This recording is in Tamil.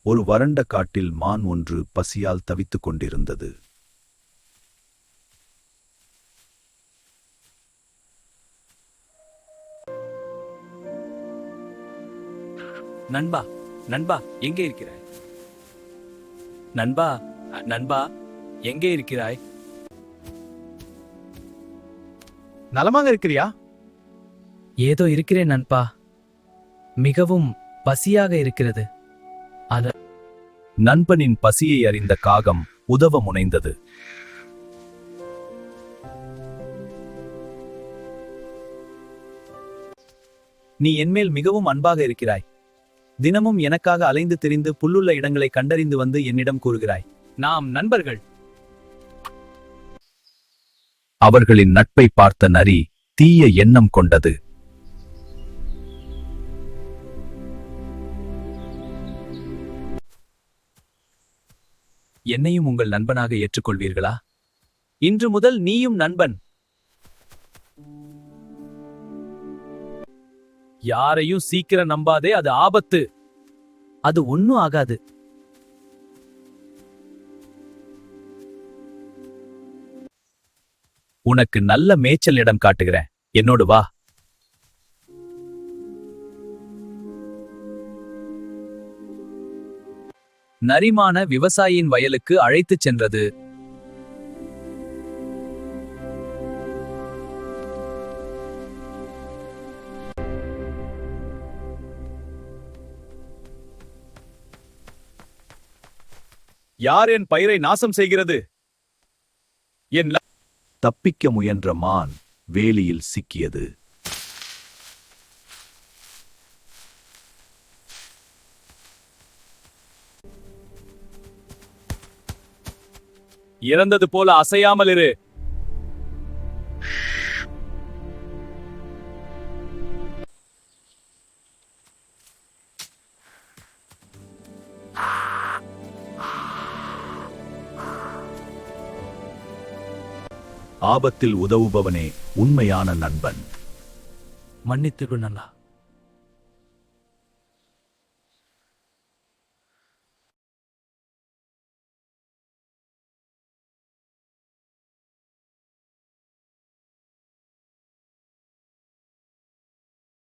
ஒரு வறண்ட காட்டில் மான் ஒன்று பசியால் தவித்துக் கொண்டிருந்தது. நண்பா, நண்பா, எங்கே இருக்கிறாய்? நண்பா, நண்பா, எங்கே இருக்கிறாய்? நலமாக இருக்கிறியா? ஏதோ இருக்கிறேன் நண்பா. மிகவும் பசியாக இருக்கிறது. நண்பனின் பசியை அறிந்த காகம் உதவ முனைந்தது. நீ என்மேல் மிகவும் அன்பாக இருக்கிறாய். தினமும் எனக்காக அலைந்து திரிந்து புல்லுள்ள இடங்களை கண்டறிந்து வந்து என்னிடம் கூறுகிறாய். நாம் நண்பர்கள். அவர்களின் நட்பை பார்த்த நரி தீய எண்ணம் கொண்டது. என்னையும் உங்கள் நண்பனாக ஏற்றுக்கொள்வீர்களா? இன்று முதல் நீயும் நண்பன். யாரையும் சீக்கிரம் நம்பாதே, அது ஆபத்து. அது ஒன்னும் ஆகாது. உனக்கு நல்ல மேய்ச்சல் இடம் காட்டுகிறேன். என்னோடு வா. நரிமான விவசாயியின் வயலுக்கு அழைத்துச் சென்றது. யார் என் பயிரை நாசம் செய்கிறது? என் தப்பிக்க முயன்ற மான் வேலியில் சிக்கியது. இறந்தது போல அசையாமல் இரு. ஆபத்தில் உதவுபவனே உண்மையான நண்பன். மன்னித்துவிடு நண்பா.